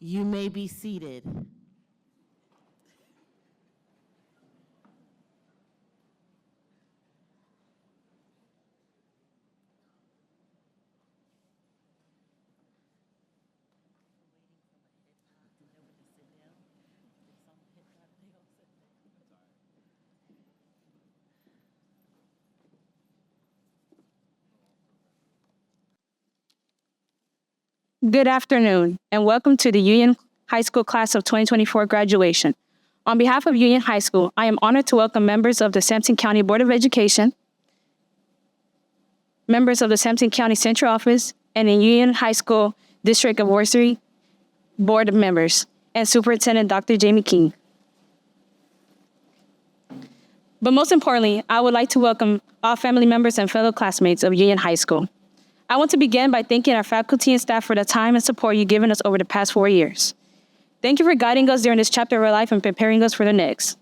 You may be seated. Good afternoon, and welcome to the Union High School Class of 2024 graduation. On behalf of Union High School, I am honored to welcome members of the Sampson County Board of Education, members of the Sampson County Central Office, and the Union High School District Advisory Board members, and Superintendent Dr. Jamie King. But most importantly, I would like to welcome all family members and fellow classmates of Union High School. I want to begin by thanking our faculty and staff for the time and support you've given us over the past 4 years. Thank you for guiding us during this chapter of our life and preparing us for the next.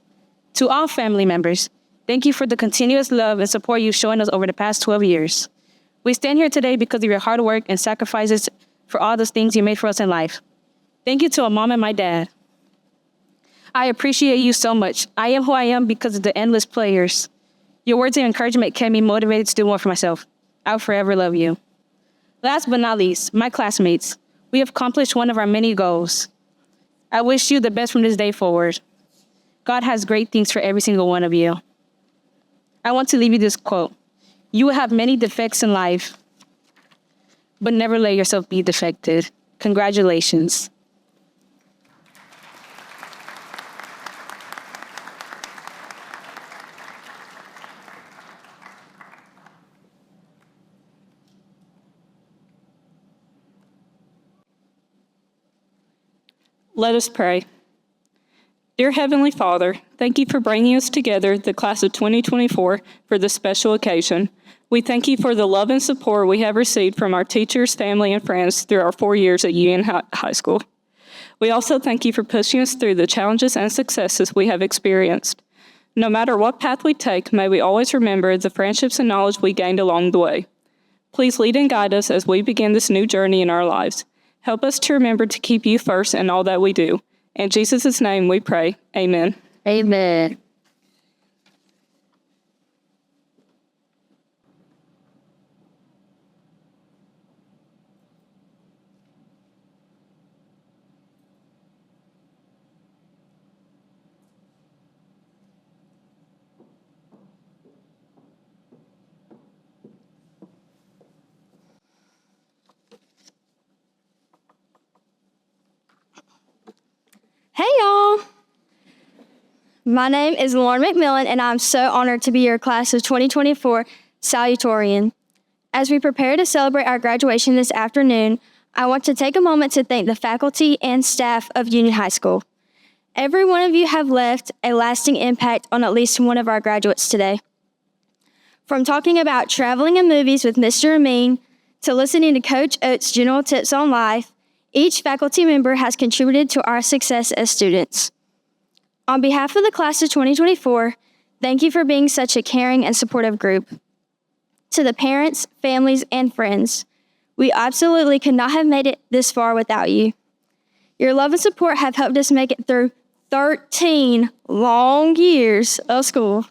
To all family members, thank you for the continuous love and support you've shown us over the past 12 years. We stand here today because of your hard work and sacrifices for all those things you made for us in life. Thank you to my mom and my dad. I appreciate you so much. I am who I am because of the endless players. Your words of encouragement kept me motivated to do more for myself. I'll forever love you. Last but not least, my classmates, we have accomplished one of our many goals. I wish you the best from this day forward. God has great things for every single one of you. I want to leave you this quote. You will have many defects in life, but never let yourself be defected. Congratulations. Let us pray. Dear Heavenly Father, thank you for bringing us together, the class of 2024, for this special occasion. We thank you for the love and support we have received from our teachers, family, and friends through our 4 years at Union High School. We also thank you for pushing us through the challenges and successes we have experienced. No matter what path we take, may we always remember the friendships and knowledge we gained along the way. Please lead and guide us as we begin this new journey in our lives. Help us to remember to keep you first in all that we do. In Jesus' name we pray. Amen. Amen. Hey y'all! My name is Lauren McMillan, and I'm so honored to be your class of 2024 Salutatorian. As we prepare to celebrate our graduation this afternoon, I want to take a moment to thank the faculty and staff of Union High School. Every one of you have left a lasting impact on at least one of our graduates today. From talking about traveling and movies with Mr. Amin to listening to Coach Oates' general tips on life, each faculty member has contributed to our success as students. On behalf of the class of 2024, thank you for being such a caring and supportive group. To the parents, families, and friends, we absolutely could not have made it this far without you. Your love and support have helped us make it through 13 long years of school.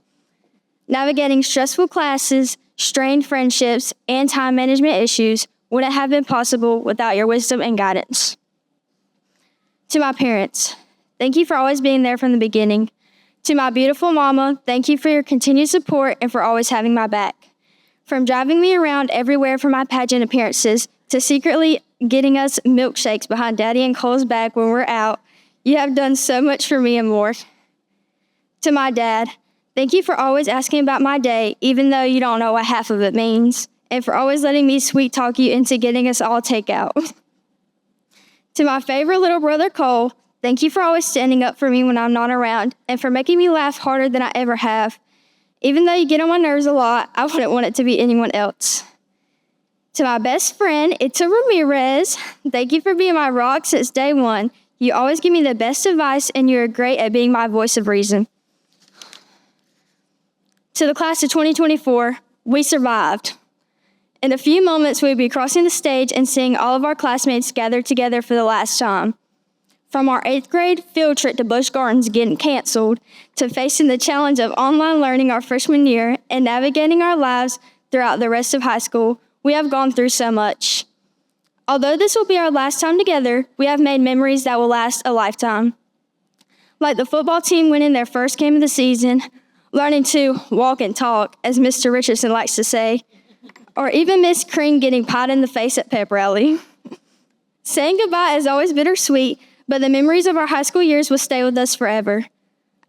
Navigating stressful classes, strained friendships, and time management issues wouldn't have been possible without your wisdom and guidance. To my parents, thank you for always being there from the beginning. To my beautiful mama, thank you for your continued support and for always having my back. From driving me around everywhere for my pageant appearances to secretly getting us milkshakes behind Daddy and Cole's back when we're out, you have done so much for me and more. To my dad, thank you for always asking about my day, even though you don't know what half of it means, and for always letting me sweet talk you into getting us all takeout. To my favorite little brother, Cole, thank you for always standing up for me when I'm not around and for making me laugh harder than I ever have. Even though you get on my nerves a lot, I wouldn't want it to be anyone else. To my best friend, Itza Ramirez, thank you for being my rock since day one. You always give me the best advice, and you're great at being my voice of reason. To the class of 2024, we survived. In a few moments, we'll be crossing the stage and seeing all of our classmates gather together for the last time. From our 8th grade field trip to Busch Gardens getting canceled, to facing the challenge of online learning our freshman year and navigating our lives throughout the rest of high school, we have gone through so much. Although this will be our last time together, we have made memories that will last a lifetime. Like the football team winning their first game of the season, learning to walk and talk, as Mr. Richardson likes to say, or even Miss Crean getting pied in the face at pep rally. Saying goodbye is always bittersweet, but the memories of our high school years will stay with us forever.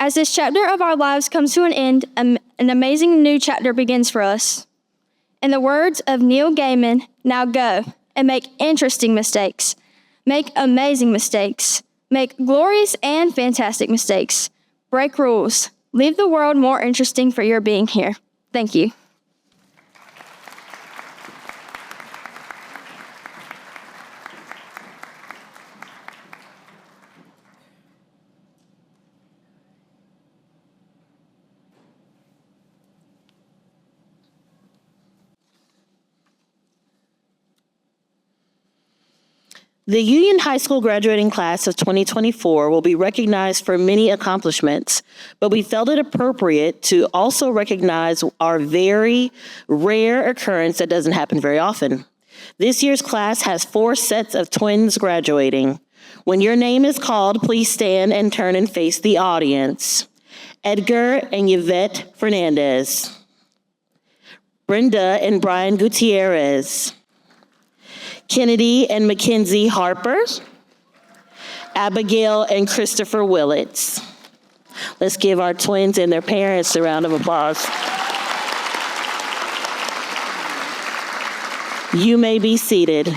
As this chapter of our lives comes to an end, an amazing new chapter begins for us. In the words of Neil Gaiman, now go and make interesting mistakes. Make amazing mistakes. Make glorious and fantastic mistakes. Break rules. Leave the world more interesting for your being here. Thank you. The Union High School graduating class of 2024 will be recognized for many accomplishments, but we felt it appropriate to also recognize our very rare occurrence that doesn't happen very often. This year's class has 4 sets of twins graduating. When your name is called, please stand and turn and face the audience. Edgar and Yvette Fernandez. Brenda and Brian Gutierrez. Kennedy and Mackenzie Harper, Abigail and Christopher Willits. Let's give our twins and their parents a round of applause. You may be seated.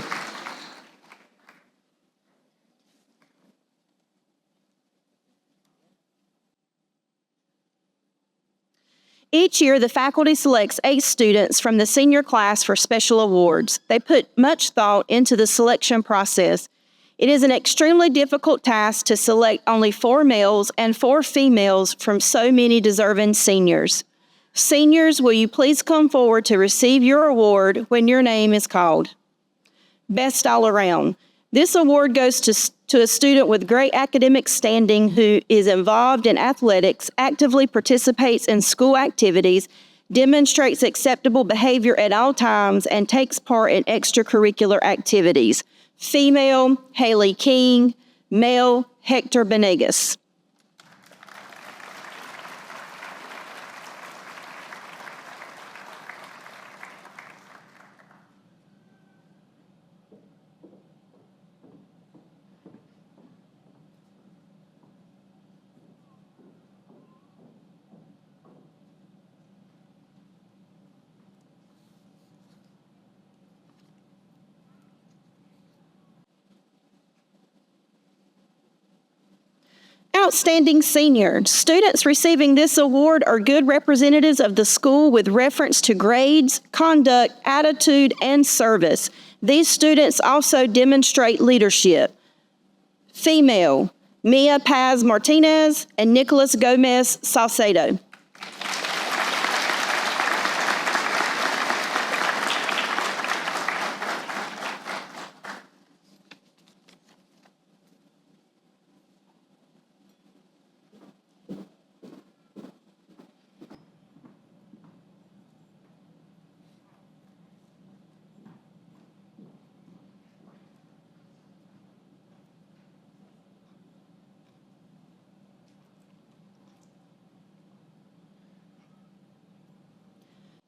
Each year, the faculty selects 8 students from the senior class for special awards. They put much thought into the selection process. It is an extremely difficult task to select only 4 males and 4 females from so many deserving seniors. Seniors, will you please come forward to receive your award when your name is called? Best all around. This award goes to a student with great academic standing who is involved in athletics, actively participates in school activities, demonstrates acceptable behavior at all times, and takes part in extracurricular activities. Female, Haley King. Male, Hector Benegas. Outstanding senior. Students receiving this award are good representatives of the school with reference to grades, conduct, attitude, and service. These students also demonstrate leadership. Female, Mia Paz Martinez and Nicholas Gomez Salcedo.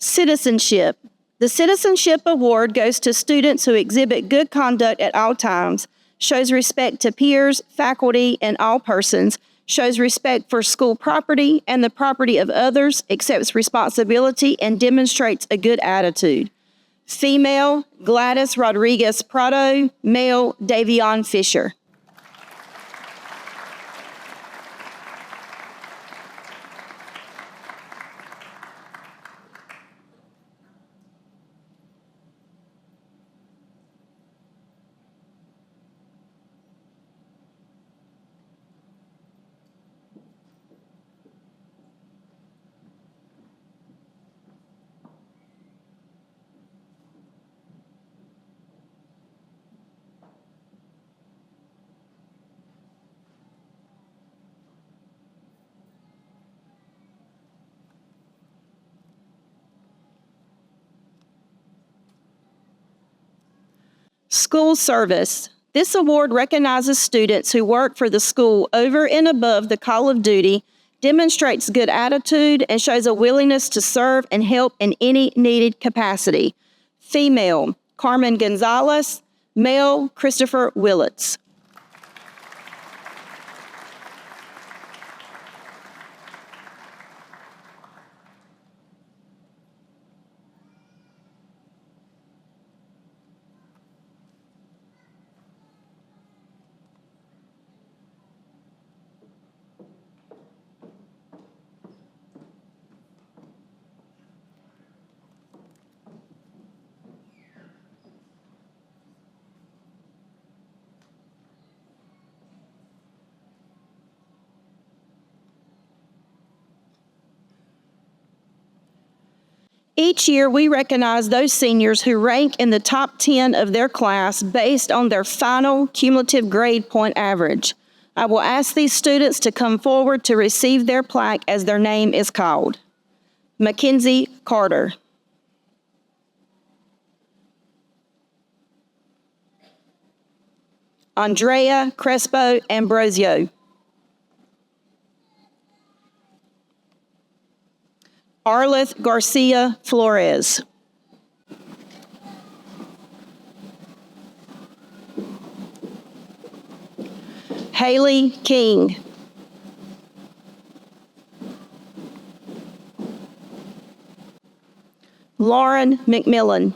Citizenship. The Citizenship Award goes to students who exhibit good conduct at all times, shows respect to peers, faculty, and all persons, shows respect for school property and the property of others, accepts responsibility, and demonstrates a good attitude. Female, Gladys Rodriguez Prado. Male, Davion Fisher. School service. This award recognizes students who work for the school over and above the call of duty, demonstrates good attitude, and shows a willingness to serve and help in any needed capacity. Female, Carmen Gonzalez. Male, Christopher Willits. Each year, we recognize those seniors who rank in the top 10 of their class based on their final cumulative grade point average. I will ask these students to come forward to receive their plaque as their name is called. Mackenzie Carter. Andrea Crespo Ambrosio. Arleth Garcia Flores. Haley King. Lauren McMillan.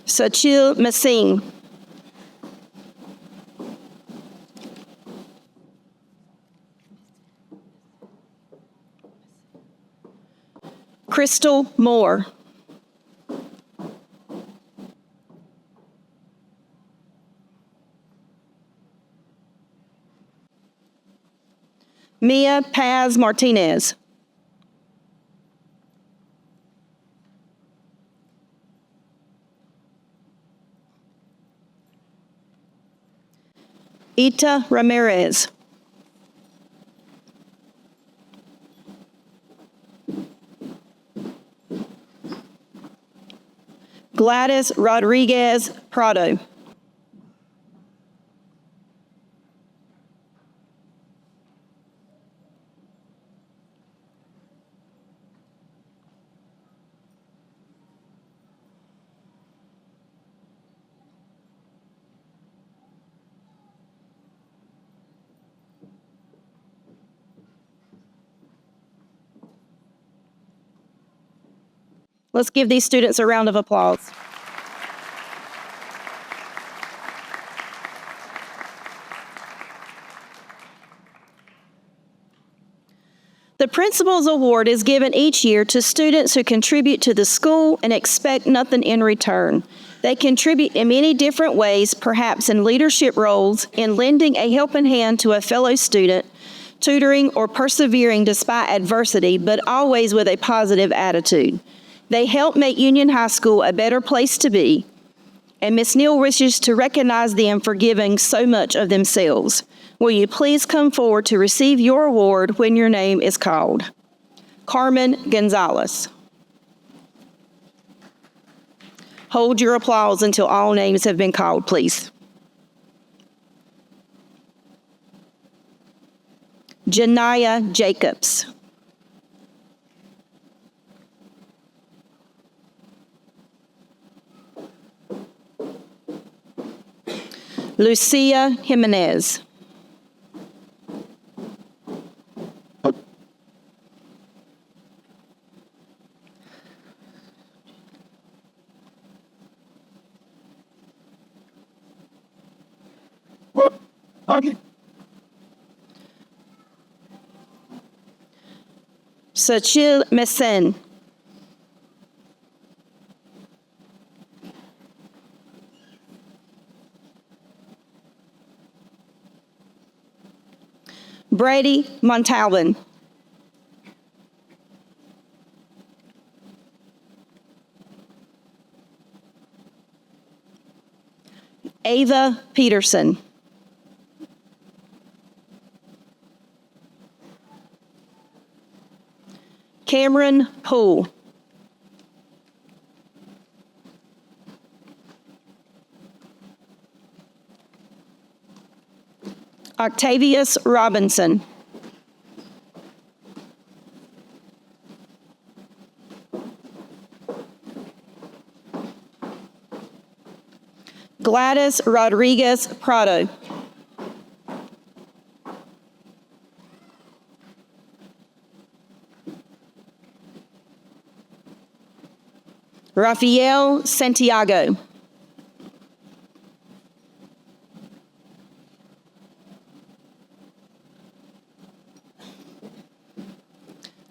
Sachil Masing. Crystal Moore. Mia Paz Martinez. Ita Ramirez. Gladys Rodriguez Prado. Let's give these students a round of applause. The Principal's Award is given each year to students who contribute to the school and expect nothing in return. They contribute in many different ways, perhaps in leadership roles, in lending a helping hand to a fellow student, tutoring, or persevering despite adversity, but always with a positive attitude. They help make Union High School a better place to be, and Ms. Neal wishes to recognize them for giving so much of themselves. Will you please come forward to receive your award when your name is called? Carmen Gonzalez. Hold your applause until all names have been called, please. Janiyah Jacobs. Lucia Jimenez. Sachil Mesen. Brady Montalban. Ava Peterson. Cameron Poole. Octavius Robinson. Gladys Rodriguez Prado. Rafael Santiago.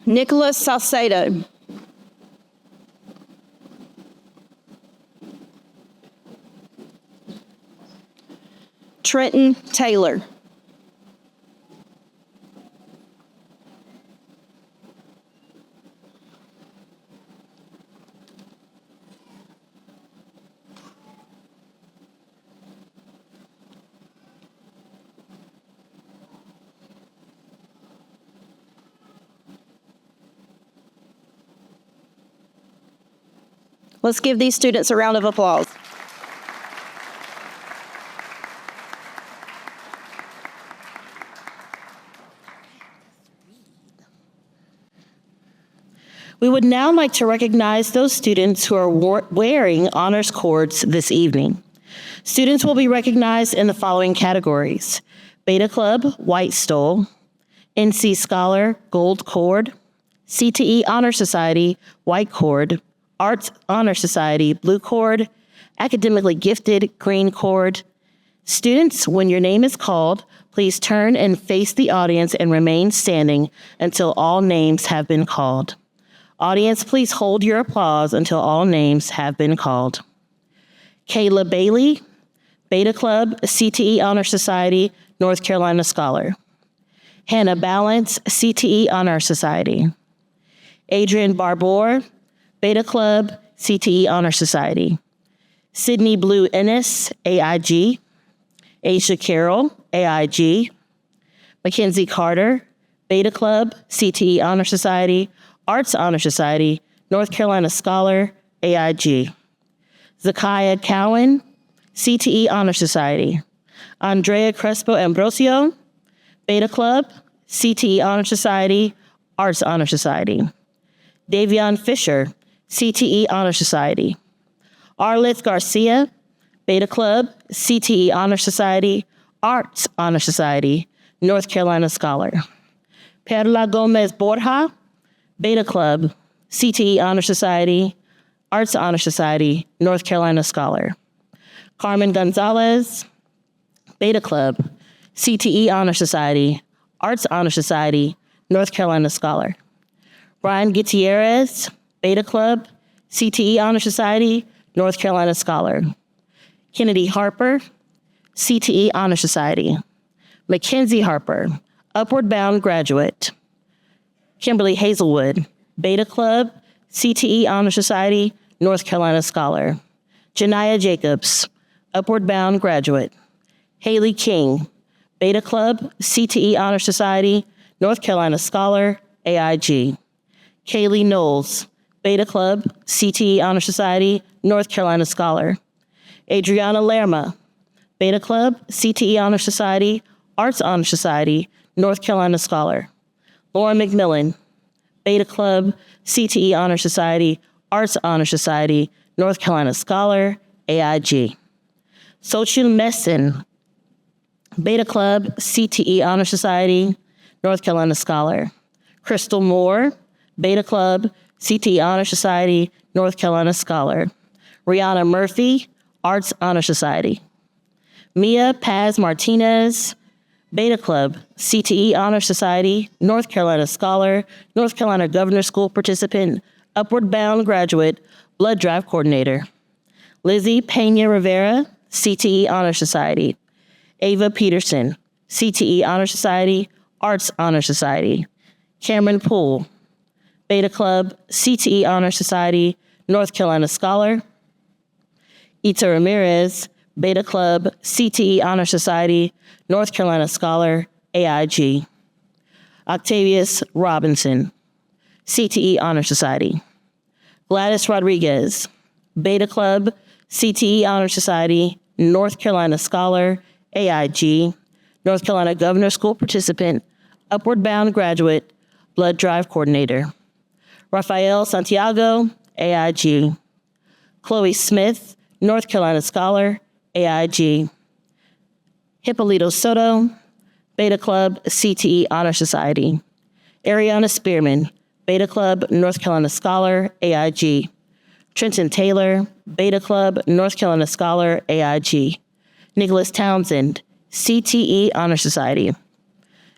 Nicholas Salcedo. Trenton Taylor. Let's give these students a round of applause. We would now like to recognize those students who are wearing honors cords this evening. Students will be recognized in the following categories: Beta Club, White Stole; NC Scholar, Gold Cord; CTE Honor Society, White Cord; Arts Honor Society, Blue Cord; Academically Gifted, Green Cord. Students, when your name is called, please turn and face the audience and remain standing until all names have been called. Audience, please hold your applause until all names have been called. Kayla Bailey, Beta Club, CTE Honor Society, North Carolina Scholar. Hannah Balance, CTE Honor Society. Adrian Barbour, Beta Club, CTE Honor Society. Sydney Blue Ennis, AIG. Aisha Carroll, AIG. Mackenzie Carter, Beta Club, CTE Honor Society, Arts Honor Society, North Carolina Scholar, AIG. Zakiah Cowan, CTE Honor Society. Andrea Crespo Ambrosio, Beta Club, CTE Honor Society, Arts Honor Society. Davion Fisher, CTE Honor Society. Arlith Garcia, Beta Club, CTE Honor Society, Arts Honor Society, North Carolina Scholar. Perla Gomez Borja, Beta Club, CTE Honor Society, Arts Honor Society, North Carolina Scholar. Carmen Gonzalez, Beta Club, CTE Honor Society, Arts Honor Society, North Carolina Scholar. Brian Gutierrez, Beta Club, CTE Honor Society, North Carolina Scholar. Kennedy Harper, CTE Honor Society. Mackenzie Harper, Upward Bound graduate. Kimberly Hazelwood, Beta Club, CTE Honor Society, North Carolina Scholar. Janiyah Jacobs, Upward Bound graduate. Haley King, Beta Club, CTE Honor Society, North Carolina Scholar, AIG. Kaylee Knowles, Beta Club, CTE Honor Society, North Carolina Scholar. Adriana Lerma, Beta Club, CTE Honor Society, Arts Honor Society, North Carolina Scholar. Lauren McMillan, Beta Club, CTE Honor Society, Arts Honor Society, North Carolina Scholar, AIG. Sochil Messin, Beta Club, CTE Honor Society, North Carolina Scholar. Crystal Moore, Beta Club, CTE Honor Society, North Carolina Scholar. Rihanna Murphy, Arts Honor Society. Mia Paz Martinez, Beta Club, CTE Honor Society, North Carolina Scholar, North Carolina Governor School participant, Upward Bound graduate, Blood Drive coordinator. Lizzie Pena Rivera, CTE Honor Society. Ava Peterson, CTE Honor Society, Arts Honor Society. Cameron Poole, Beta Club, CTE Honor Society, North Carolina Scholar. Ita Ramirez, Beta Club, CTE Honor Society, North Carolina Scholar, AIG. Octavius Robinson, CTE Honor Society. Gladys Rodriguez, Beta Club, CTE Honor Society, North Carolina Scholar, AIG, North Carolina Governor School Participant, Upward Bound Graduate, Blood Drive Coordinator. Rafael Santiago, AIG. Chloe Smith, North Carolina Scholar, AIG. Hippolito Soto, Beta Club, CTE Honor Society. Ariana Spearman, Beta Club, North Carolina Scholar, AIG. Trenton Taylor, Beta Club, North Carolina Scholar, AIG. Nicholas Townsend, CTE Honor Society.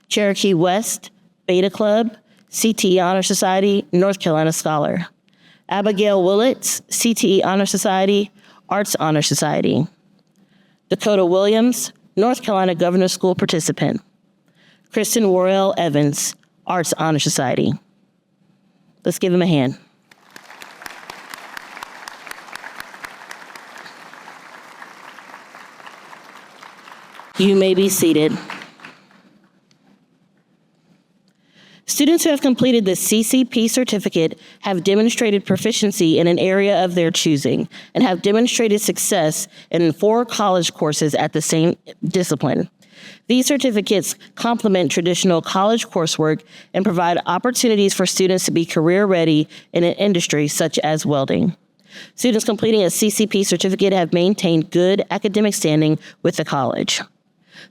Cherokee West, Beta Club, CTE Honor Society, North Carolina Scholar. Abigail Willits, CTE Honor Society, Arts Honor Society. Dakota Williams, North Carolina Governor School Participant. Kristen Worrell Evans, Arts Honor Society. Let's give him a hand. You may be seated. Students who have completed the CCP certificate have demonstrated proficiency in an area of their choosing and have demonstrated success in 4 college courses at the same discipline. These certificates complement traditional college coursework and provide opportunities for students to be career ready in an industry such as welding. Students completing a CCP certificate have maintained good academic standing with the college.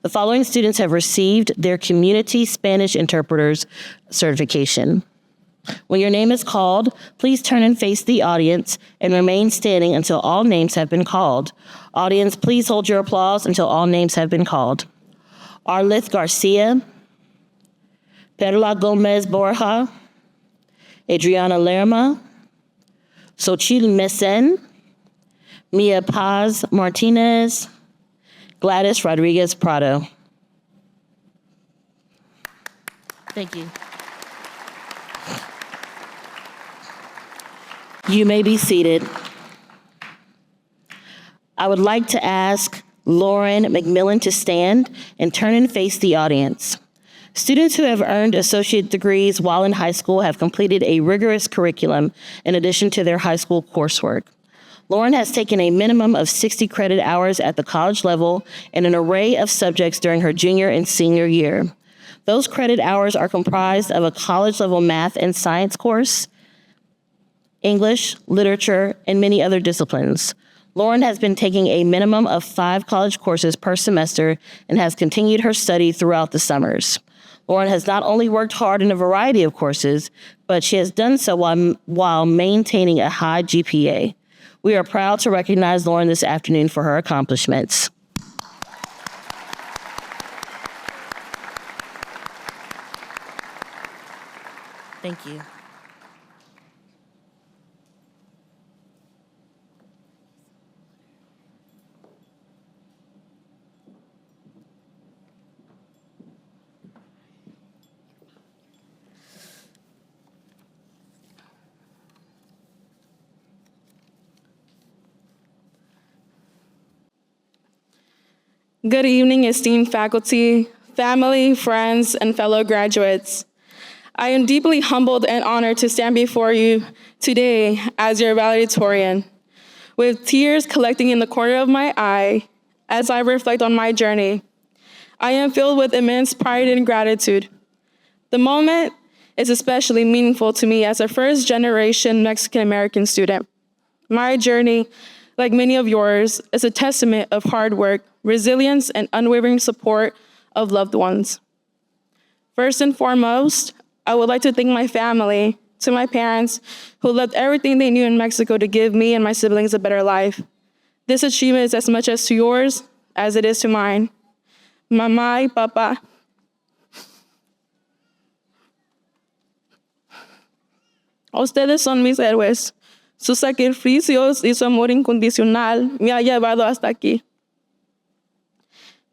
The following students have received their Community Spanish Interpreters certification. When your name is called, please turn and face the audience and remain standing until all names have been called. Audience, please hold your applause until all names have been called. Arlith Garcia, Perla Gomez Borja, Adriana Lerma, Xochitl Mesen, Mia Paz Martinez, Gladys Rodriguez Prado. Thank you. You may be seated. I would like to ask Lauren McMillan to stand and turn and face the audience. Students who have earned associate degrees while in high school have completed a rigorous curriculum in addition to their high school coursework. Lauren has taken a minimum of 60 credit hours at the college level in an array of subjects during her junior and senior year. Those credit hours are comprised of a college-level math and science course, English, literature, and many other disciplines. Lauren has been taking a minimum of 5 college courses per semester and has continued her study throughout the summers. Lauren has not only worked hard in a variety of courses, but she has done so while maintaining a high GPA. We are proud to recognize Lauren this afternoon for her accomplishments. Thank you. Good evening, esteemed faculty, family, friends, and fellow graduates. I am deeply humbled and honored to stand before you today as your valedictorian, with tears collecting in the corner of my eye as I reflect on my journey. I am filled with immense pride and gratitude. The moment is especially meaningful to me as a first-generation Mexican-American student. My journey, like many of yours, is a testament of hard work, resilience, and unwavering support of loved ones. First and foremost, I would like to thank my family, to my parents, who left everything they knew in Mexico to give me and my siblings a better life. This achievement is as much as to yours as it is to mine. Mamá y papá, ustedes son mis héroes. Sus sacrificios y su amor incondicional me ha llevado hasta aquí.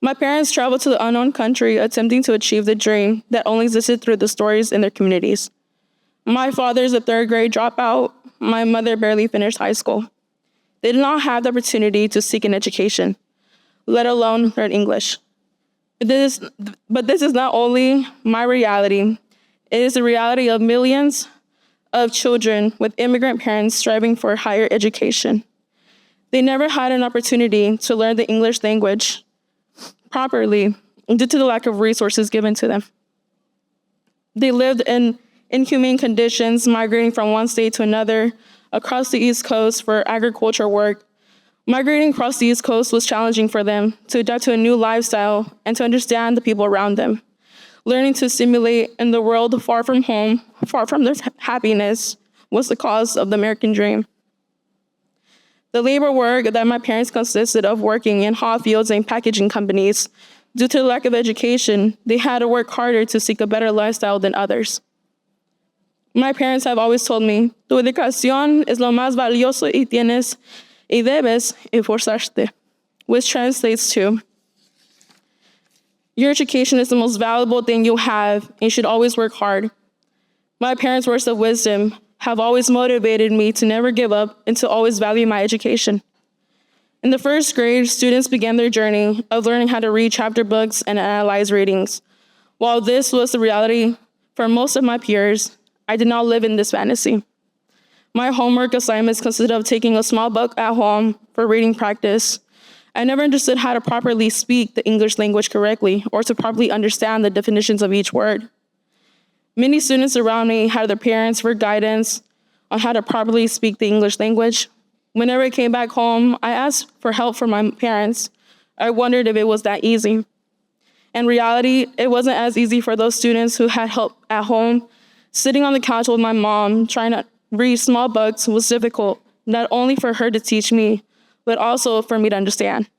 My parents traveled to the unknown country attempting to achieve the dream that only existed through the stories in their communities. My father is a 3rd grade dropout. My mother barely finished high school. They did not have the opportunity to seek an education, let alone learn English. But this is not only my reality, it is the reality of millions of children with immigrant parents striving for higher education. They never had an opportunity to learn the English language properly due to the lack of resources given to them. They lived in inhumane conditions, migrating from one state to another across the East Coast for agriculture work. Migrating across the East Coast was challenging for them to adapt to a new lifestyle and to understand the people around them. Learning to assimilate in the world far from home, far from their happiness, was the cause of the American dream. The labor work that my parents consisted of working in hot fields and packaging companies. Due to the lack of education, they had to work harder to seek a better lifestyle than others. My parents have always told me, tu educación es lo más valioso y tienes y debes esforzarte, which translates to, your education is the most valuable thing you have, and you should always work hard. My parents' words of wisdom have always motivated me to never give up and to always value my education. In the first grade, students began their journey of learning how to read chapter books and analyze readings. While this was the reality for most of my peers, I did not live in this fantasy. My homework assignments consisted of taking a small book at home for reading practice. I never understood how to properly speak the English language correctly or to properly understand the definitions of each word. Many students around me had their parents for guidance on how to properly speak the English language. Whenever I came back home, I asked for help from my parents. I wondered if it was that easy. In reality, it wasn't as easy for those students who had help at home. Sitting on the couch with my mom, trying to read small books was difficult, not only for her to teach me, but also for me to understand.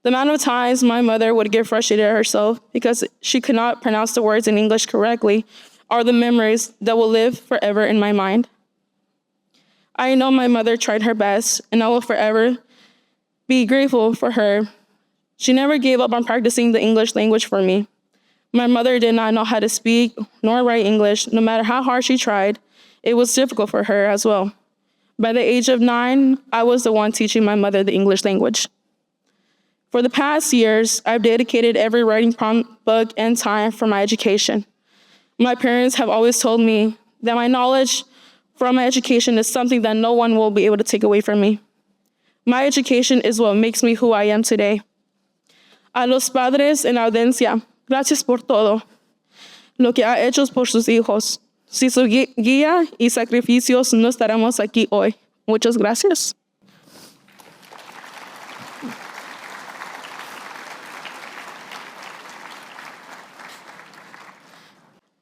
The amount of times my mother would get frustrated at herself because she could not pronounce the words in English correctly are the memories that will live forever in my mind. I know my mother tried her best, and I will forever be grateful for her. She never gave up on practicing the English language for me. My mother did not know how to speak nor write English. No matter how hard she tried, it was difficult for her as well. By the age of 9, I was the one teaching my mother the English language. For the past years, I've dedicated every writing prompt, book, and time for my education. My parents have always told me that my knowledge from my education is something that no one will be able to take away from me. My education is what makes me who I am today. A los padres en audiencia, gracias por todo lo que ha hecho por sus hijos. Sin su guía y sacrificios no estaremos aquí hoy. Muchas gracias.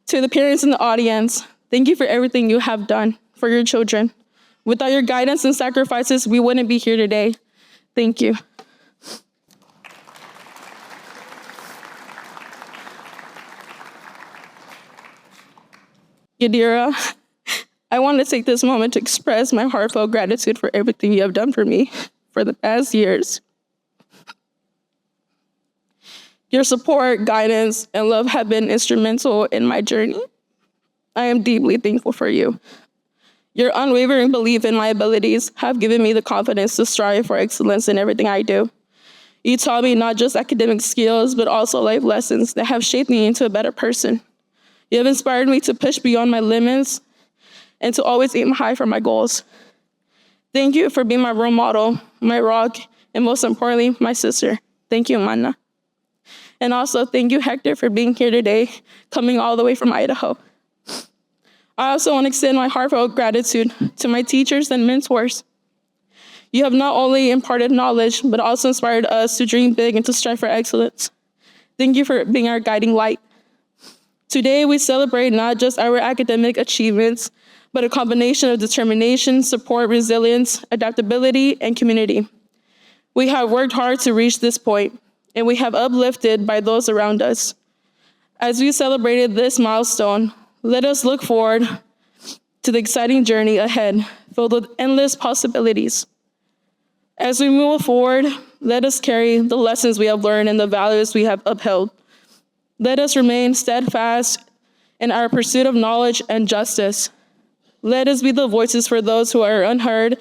To the parents in the audience, thank you for everything you have done for your children. Without your guidance and sacrifices, we wouldn't be here today. Thank you. Yadira, I want to take this moment to express my heartfelt gratitude for everything you have done for me for the past years. Your support, guidance, and love have been instrumental in my journey. I am deeply thankful for you. Your unwavering belief in my abilities have given me the confidence to strive for excellence in everything I do. You taught me not just academic skills, but also life lessons that have shaped me into a better person. You have inspired me to push beyond my limits and to always aim high for my goals. Thank you for being my role model, my rock, and most importantly, my sister. Thank you, Mana. And also, thank you, Hector, for being here today, coming all the way from Idaho. I also want to extend my heartfelt gratitude to my teachers and mentors. You have not only imparted knowledge, but also inspired us to dream big and to strive for excellence. Thank you for being our guiding light. Today, we celebrate not just our academic achievements, but a combination of determination, support, resilience, adaptability, and community. We have worked hard to reach this point, and we have uplifted by those around us. As we celebrated this milestone, let us look forward to the exciting journey ahead, filled with endless possibilities. As we move forward, let us carry the lessons we have learned and the values we have upheld. Let us remain steadfast in our pursuit of knowledge and justice. Let us be the voices for those who are unheard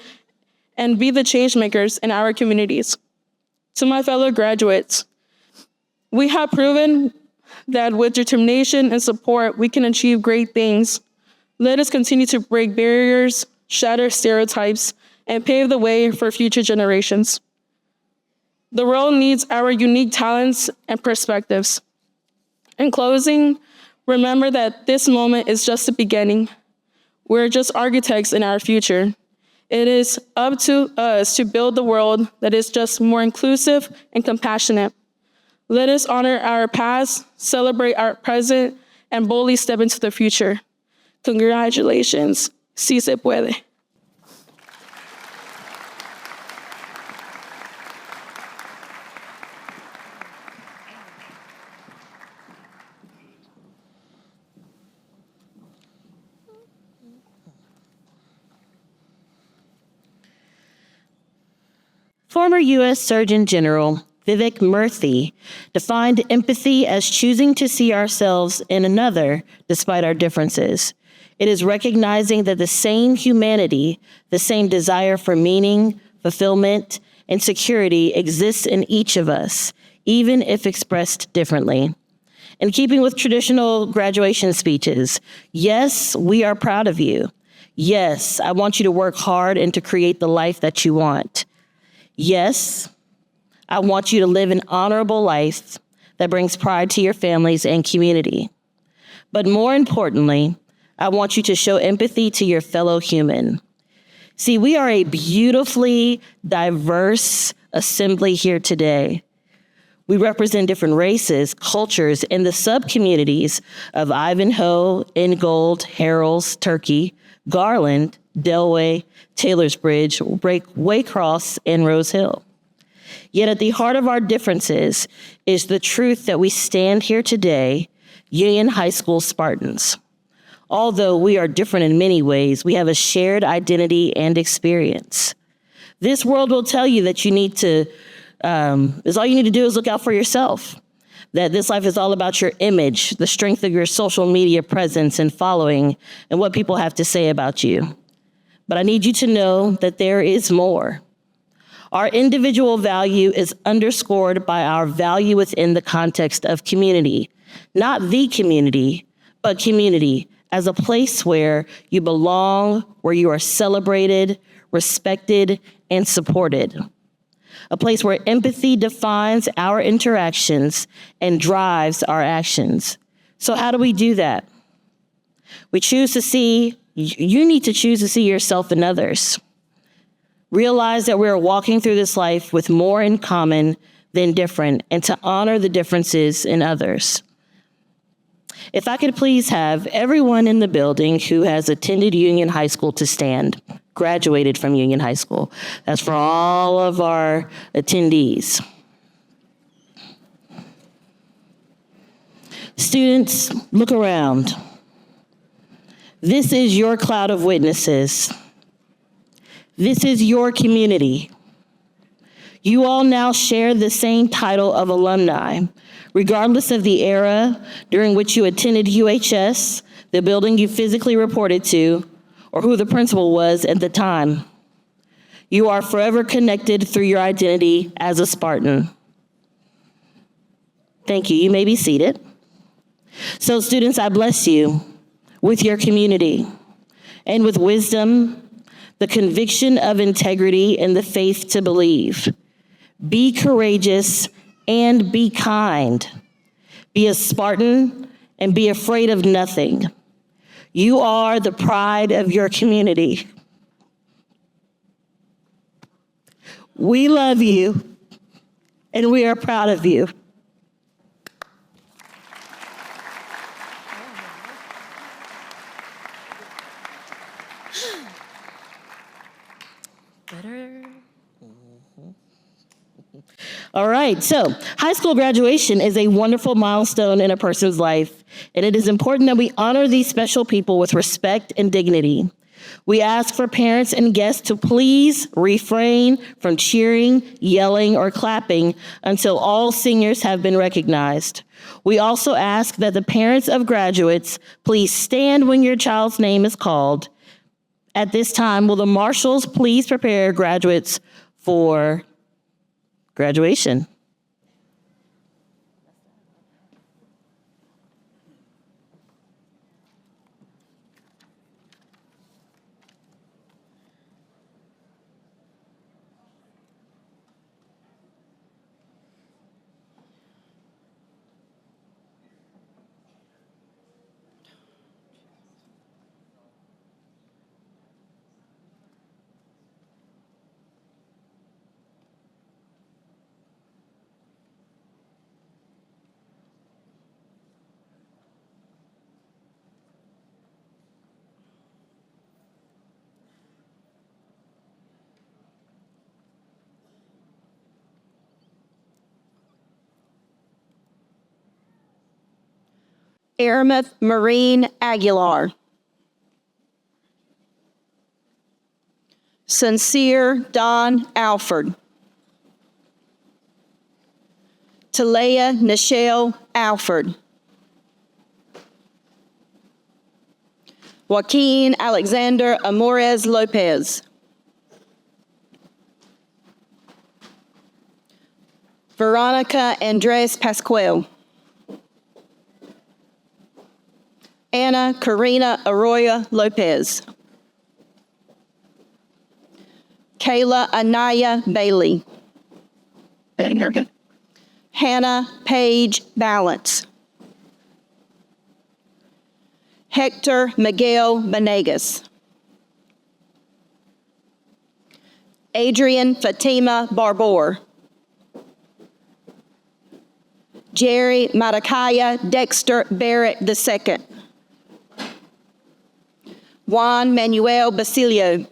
and be the change makers in our communities. To my fellow graduates, we have proven that with determination and support, we can achieve great things. Let us continue to break barriers, shatter stereotypes, and pave the way for future generations. The world needs our unique talents and perspectives. In closing, remember that this moment is just the beginning. We're just architects in our future. It is up to us to build the world that is just more inclusive and compassionate. Let us honor our past, celebrate our present, and boldly step into the future. Congratulations. Sí se puede. Former U.S. Surgeon General Vivek Murthy defined empathy as choosing to see ourselves in another despite our differences. It is recognizing that the same humanity, the same desire for meaning, fulfillment, and security exists in each of us, even if expressed differently. In keeping with traditional graduation speeches, yes, we are proud of you. Yes, I want you to work hard and to create the life that you want. Yes, I want you to live an honorable life that brings pride to your families and community. But more importantly, I want you to show empathy to your fellow human. See, we are a beautifully diverse assembly here today. We represent different races, cultures, and the sub-communities of Ivanhoe, Ingold, Harrells, Turkey, Garland, Delway, Taylorsbridge, Waycross, and Rose Hill. Yet at the heart of our differences is the truth that we stand here today, Union High School Spartans. Although we are different in many ways, we have a shared identity and experience. This world will tell you that you need to, all you need to do is look out for yourself. That this life is all about your image, the strength of your social media presence and following, and what people have to say about you. But I need you to know that there is more. Our individual value is underscored by our value within the context of community. Not the community, but community as a place where you belong, where you are celebrated, respected, and supported. A place where empathy defines our interactions and drives our actions. So how do we do that? You need to choose to see yourself in others. Realize that we are walking through this life with more in common than different, and to honor the differences in others. If I could please have everyone in the building who has attended Union High School to stand, graduated from Union High School. That's for all of our attendees. Students, look around. This is your cloud of witnesses. This is your community. You all now share the same title of alumni, regardless of the era during which you attended UHS, the building you physically reported to, or who the principal was at the time. You are forever connected through your identity as a Spartan. Thank you. You may be seated. So students, I bless you with your community and with wisdom, the conviction of integrity, and the faith to believe. Be courageous and be kind. Be a Spartan and be afraid of nothing. You are the pride of your community. We love you and we are proud of you. All right, so high school graduation is a wonderful milestone in a person's life, and it is important that we honor these special people with respect and dignity. We ask for parents and guests to please refrain from cheering, yelling, or clapping until all seniors have been recognized. We also ask that the parents of graduates please stand when your child's name is called. At this time, will the marshals please prepare graduates for graduation? Aramith Marine Aguilar. Sincere Don Alford. Talea Nichelle Alford. Joaquin Alexander Amores Lopez. Veronica Andres Pascual. Anna Karina Arroyo Lopez. Kayla Anaya Bailey. Hannah Page Balance. Hector Miguel Benegas. Adrian Fatima Barbour. Jerry Matakaya Dexter Barrett II. Juan Manuel Basilio.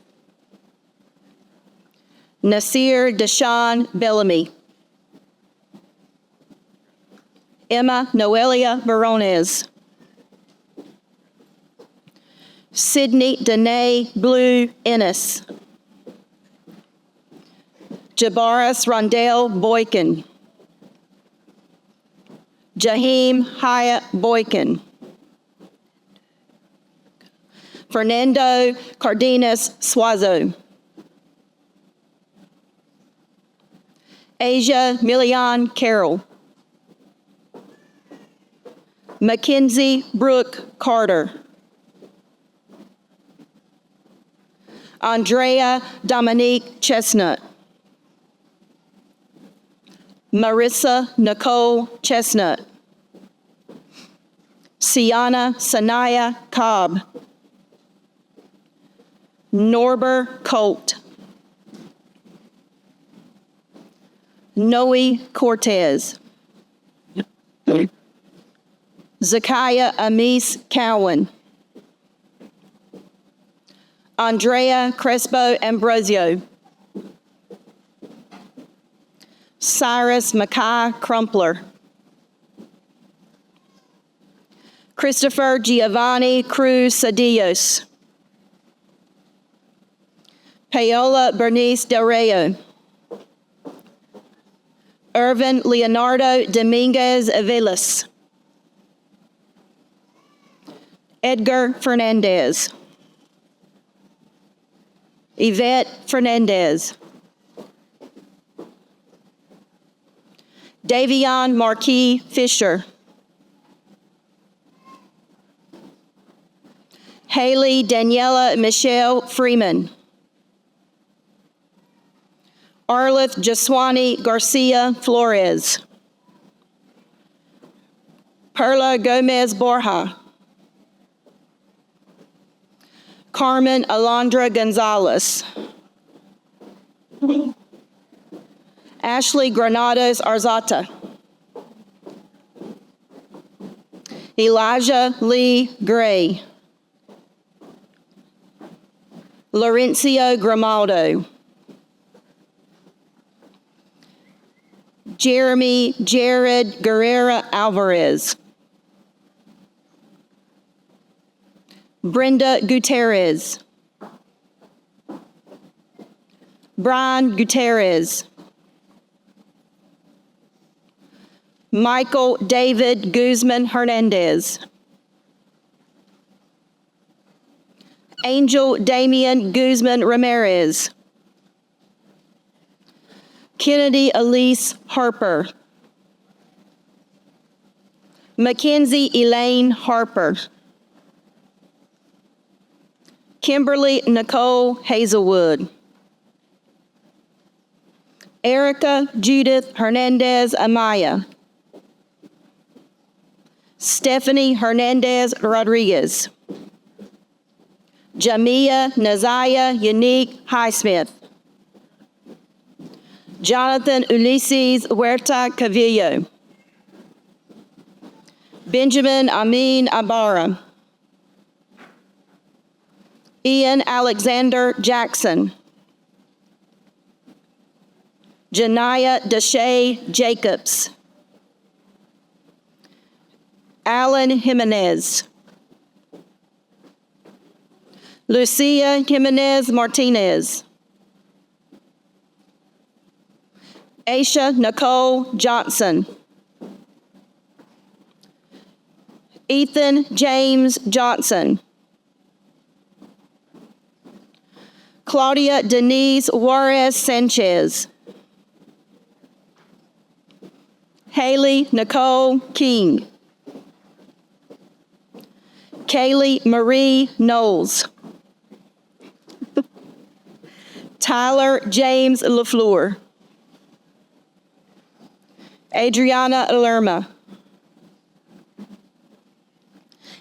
Nasir Deshawn Bellamy. Emma Noelia Barones. Sydney Danae Blue Ennis. Jabaris Rondell Boykin. Jaheim Hyatt Boykin. Fernando Cardenas Suazo. Asia Milian Carroll. Mackenzie Brooke Carter. Andrea Dominique Chestnut. Marissa Nicole Chestnut. Sienna Sanaya Cobb. Norber Colt. Noe Cortez. Zakiah Amis Cowan. Andrea Crespo Ambrosio. Cyrus Mackay Crumpler. Christopher Giovanni Cruz Cedillos. Paola Bernice Del Rayo. Irvin Leonardo Dominguez Aviles. Edgar Fernandez. Yvette Fernandez. Davion Marquis Fisher. Haley Daniela Michelle Freeman. Arleth Jaswani Garcia Flores. Perla Gomez Borja. Carmen Alondra Gonzalez. Ashley Granados Arzata. Elijah Lee Gray. Laurencio Grimaldo. Jeremy Jared Guerrera Alvarez. Brenda Gutierrez. Brian Gutierrez. Michael David Guzman Hernandez. Angel Damian Guzman Ramirez. Kennedy Elise Harper. Mackenzie Elaine Harper. Kimberly Nicole Hazelwood. Erica Judith Hernandez Amaya. Stephanie Hernandez Rodriguez. Jamia Nazaya Unique Highsmith. Jonathan Ulysses Huerta Cavillo. Benjamin Amin Ibarra. Ian Alexander Jackson. Janiyah Deshay Jacobs. Alan Jimenez. Lucia Jimenez Martinez. Aisha Nicole Johnson. Ethan James Johnson. Claudia Denise Juarez Sanchez. Haley Nicole King. Kaylee Marie Knowles. Tyler James LaFleur. Adriana Lerma.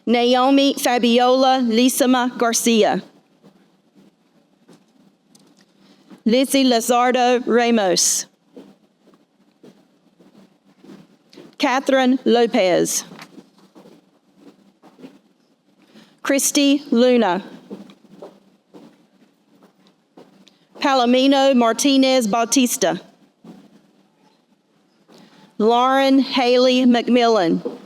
Naomi Fabiola Lisama Garcia. Lizzie Lazardo Ramos. Catherine Lopez. Christy Luna. Palomino Martinez Bautista. Lauren Haley McMillan.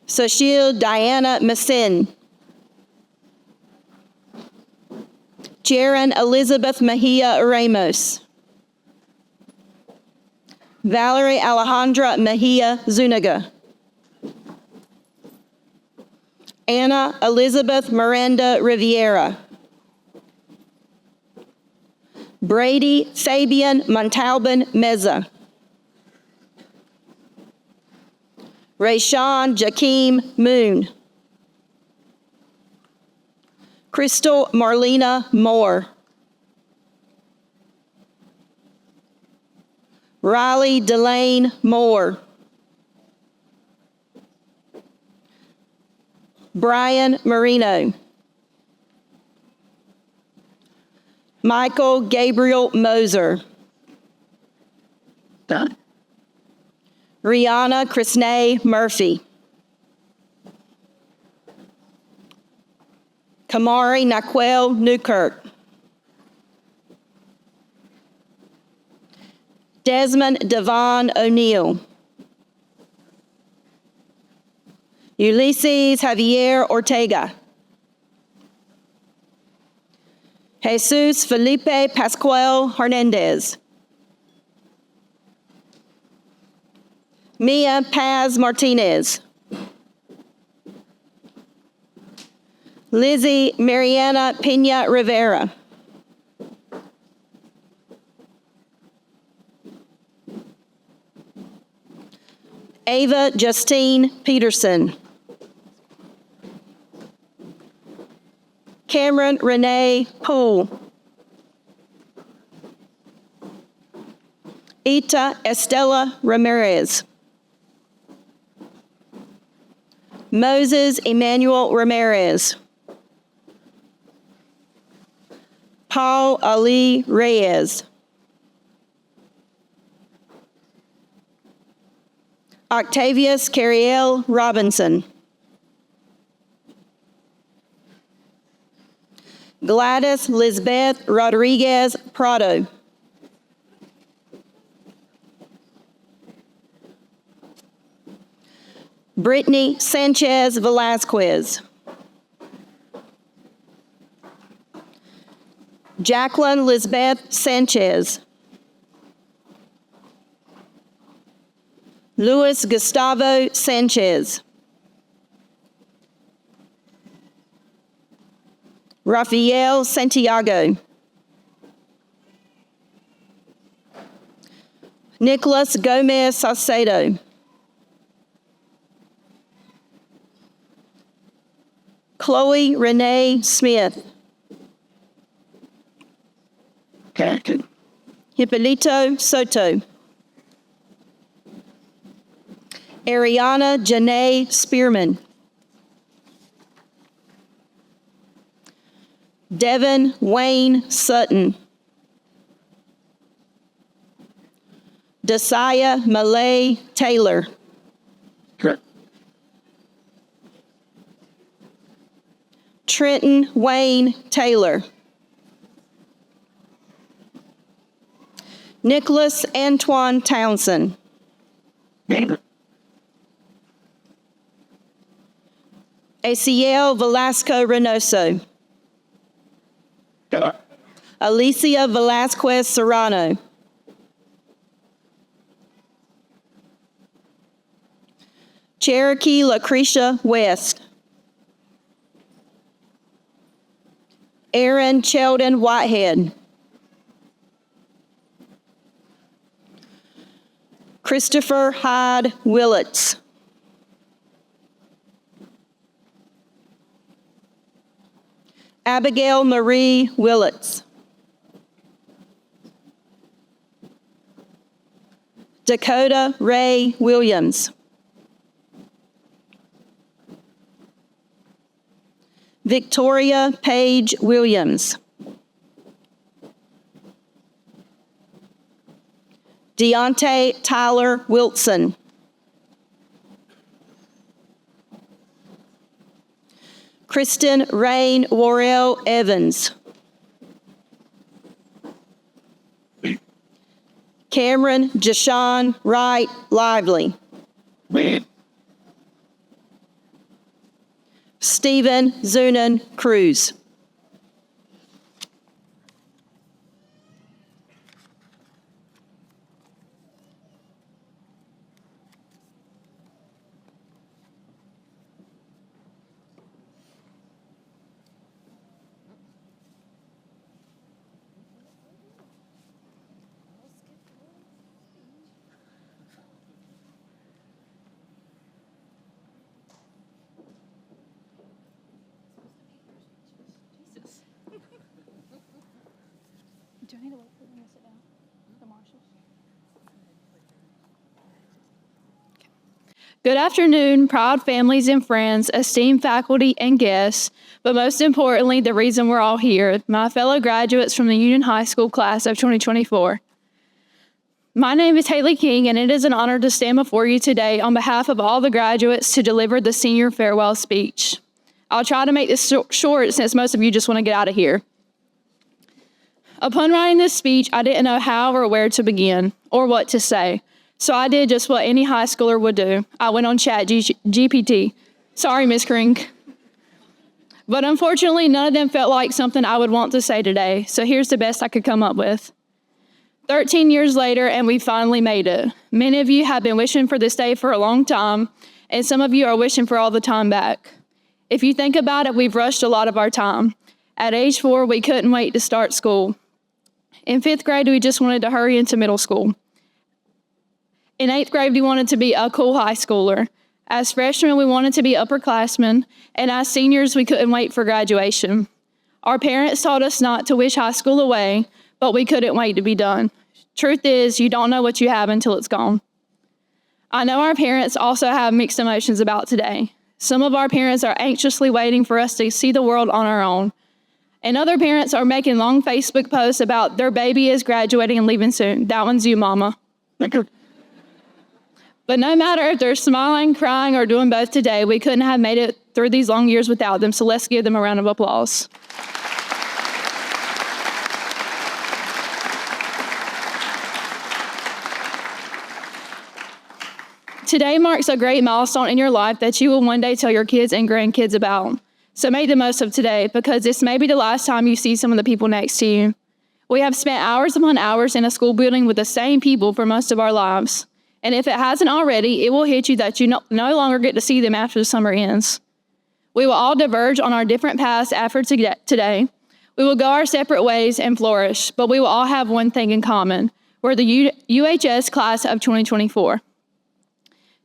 Soshil Diana Massin. Jaron Elizabeth Mejia Ramos. Valerie Alejandra Mejia Zuniga. Anna Elizabeth Miranda Riviera. Brady Fabian Montalban Meza. Rayshawn Jakeem Moon. Crystal Marlena Moore. Riley Delane Moore. Brian Marino. Michael Gabriel Moser. Done. Rihanna Chrisnay Murphy. Kamari Naquel Newkirk. Desmond Devon O'Neill. Ulysses Javier Ortega. Jesus Felipe Pascual Hernandez. Mia Paz Martinez. Lizzie Mariana Pena Rivera. Ava Justine Peterson. Cameron Renee Poole. Ita Estela Ramirez. Moses Emmanuel Ramirez. Paul Ali Reyes. Octavius Carriel Robinson. Gladys Lisbeth Rodriguez Prado. Brittany Sanchez Velasquez. Jacqueline Lisbeth Sanchez. Luis Gustavo Sanchez. Rafael Santiago. Nicholas Gomez Saucedo. Chloe Renee Smith. Okay. Hippolito Soto. Ariana Janae Spearman. Devin Wayne Sutton. Desaya Malay Taylor. Correct. Trenton Wayne Taylor. Nicholas Antoine Townsend. Okay. Aciel Velasco Reynoso. Alicia Velasquez Serrano. Cherokee Lucretia West. Aaron Sheldon Whitehead. Christopher Hyde Willits. Abigail Marie Willits. Dakota Ray Williams. Victoria Page Williams. Deontay Tyler Wilson. Kristen Rain Worrell Evans. Cameron Jashawn Wright Lively. Stephen Zunan Cruz. Good afternoon, proud families and friends, esteemed faculty and guests, but most importantly, the reason we're all here, my fellow graduates from the Union High School class of 2024. My name is Haley King, and it is an honor to stand before you today on behalf of all the graduates to deliver the senior farewell speech. I'll try to make this short since most of you just want to get out of here. Upon writing this speech, I didn't know how or where to begin or what to say. So I did just what any high schooler would do. I went on GPT. Sorry, Miss Krink. But unfortunately, none of them felt like something I would want to say today. So here's the best I could come up with. 13 years later, and we finally made it. Many of you have been wishing for this day for a long time, and some of you are wishing for all the time back. If you think about it, we've rushed a lot of our time. At age 4, we couldn't wait to start school. In 5th grade, we just wanted to hurry into middle school. In 8th grade, we wanted to be a cool high schooler. As freshmen, we wanted to be upperclassmen, and as seniors, we couldn't wait for graduation. Our parents taught us not to wish high school away, but we couldn't wait to be done. Truth is, you don't know what you have until it's gone. I know our parents also have mixed emotions about today. Some of our parents are anxiously waiting for us to see the world on our own. And other parents are making long Facebook posts about their baby is graduating and leaving soon. That one's you, Mama. But no matter if they're smiling, crying, or doing both today, we couldn't have made it through these long years without them, so let's give them a round of applause. Today marks a great milestone in your life that you will one day tell your kids and grandkids about. So make the most of today, because this may be the last time you see some of the people next to you. We have spent hours upon hours in a school building with the same people for most of our lives. And if it hasn't already, it will hit you that you no longer get to see them after the summer ends. We will all diverge on our different paths after today. We will go our separate ways and flourish, but we will all have one thing in common. We're the UHS class of 2024.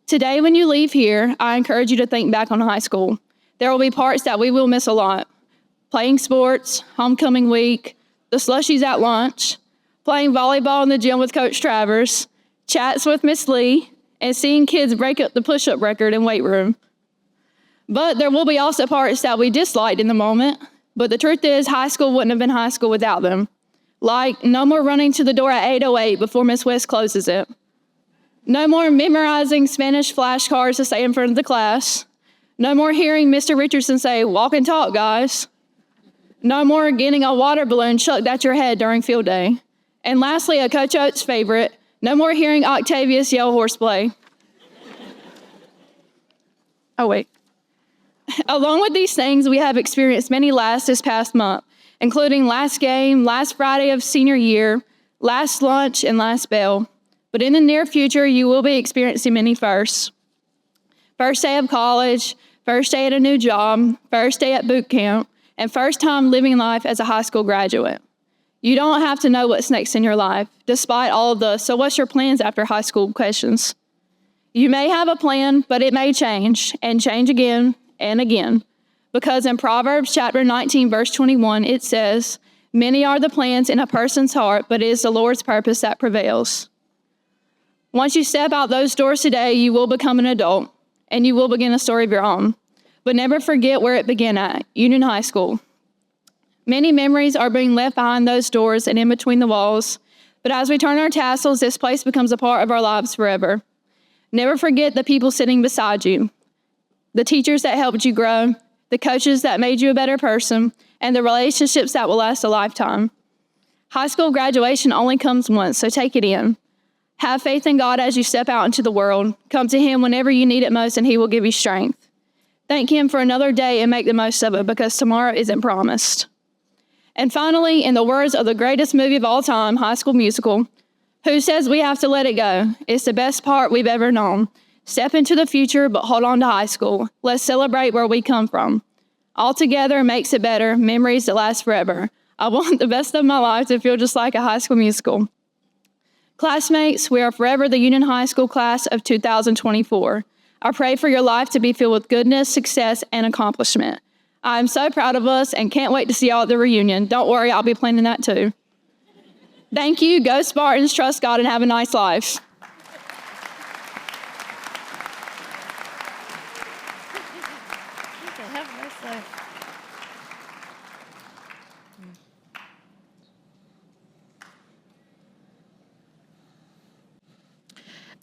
Today, when you leave here, I encourage you to think back on high school. There will be parts that we will miss a lot. Playing sports, homecoming week, the slushies at lunch, playing volleyball in the gym with Coach Travers, chats with Miss Lee, and seeing kids break up the push-up record in weight room. But there will be also parts that we disliked in the moment, but the truth is high school wouldn't have been high school without them. Like no more running to the door at 8:08 before Miss West closes it. No more memorizing Spanish flashcards to say in front of the class. No more hearing Mr. Richardson say, "Walk and talk, guys." No more getting a water balloon chucked at your head during field day. And lastly, a Coach Oates favorite, no more hearing Octavius yell horseplay. Oh, wait. Along with these things, we have experienced many lasts this past month, including last game, last Friday of senior year, last lunch, and last bell. But in the near future, you will be experiencing many firsts. First day of college, first day at a new job, first day at boot camp, and first time living life as a high school graduate. You don't have to know what's next in your life, despite all of the "so what's your plans after high school" questions. You may have a plan, but it may change, and change again and again. Because in Proverbs chapter 19, verse 21, it says, "Many are the plans in a person's heart, but it is the Lord's purpose that prevails." Once you step out those doors today, you will become an adult, and you will begin a story of your own. But never forget where it began at, Union High School. Many memories are being left behind those doors and in between the walls, but as we turn our tassels, this place becomes a part of our lives forever. Never forget the people sitting beside you, the teachers that helped you grow, the coaches that made you a better person, and the relationships that will last a lifetime. High school graduation only comes once, so take it in. Have faith in God as you step out into the world. Come to Him whenever you need it most, and He will give you strength. Thank Him for another day and make the most of it, because tomorrow isn't promised. And finally, in the words of the greatest movie of all time, High School Musical, who says we have to let it go? It's the best part we've ever known. Step into the future, but hold on to high school. Let's celebrate where we come from. All together makes it better, memories that last forever. I want the best of my life to feel just like a High School Musical. Classmates, we are forever the Union High School class of 2024. I pray for your life to be filled with goodness, success, and accomplishment. I am so proud of us and can't wait to see y'all at the reunion. Don't worry, I'll be planning that too. Thank you. Go Spartans, trust God, and have a nice life.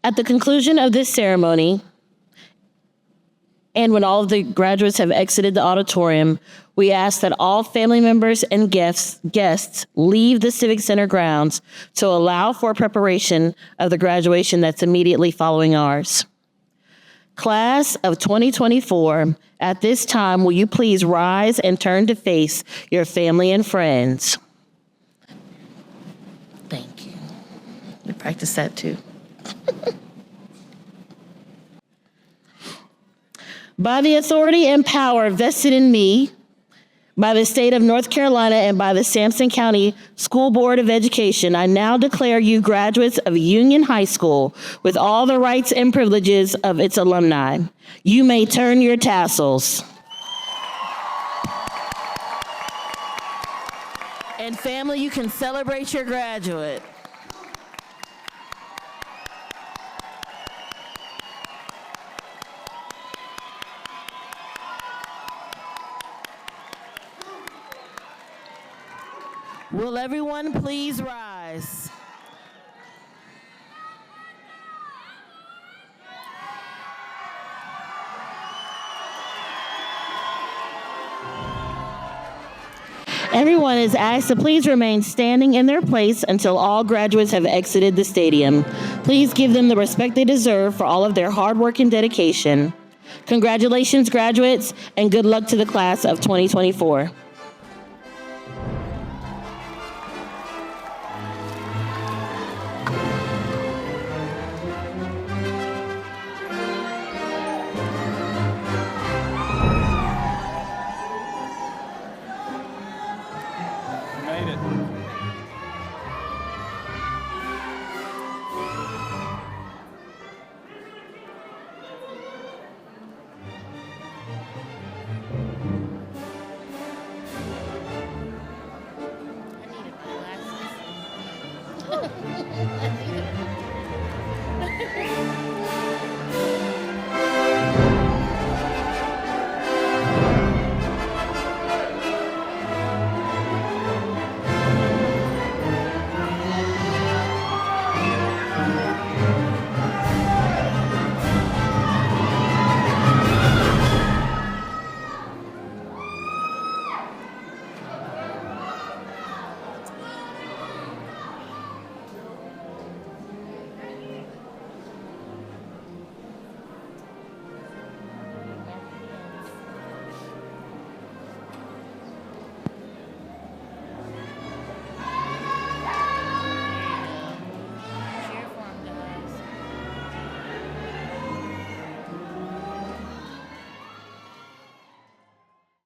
At the conclusion of this ceremony, and when all of the graduates have exited the auditorium, we ask that all family members and guests leave the Civic Center grounds to allow for preparation of the graduation that's immediately following ours. Class of 2024, at this time, will you please rise and turn to face your family and friends? Thank you. We practiced that too. By the authority and power vested in me by the state of North Carolina and by the Sampson County School Board of Education, I now declare you graduates of Union High School with all the rights and privileges of its alumni. You may turn your tassels. And family, you can celebrate your graduate. Will everyone please rise? Everyone is asked to please remain standing in their place until all graduates have exited the stadium. Please give them the respect they deserve for all of their hard work and dedication. Congratulations, graduates, and good luck to the class of 2024.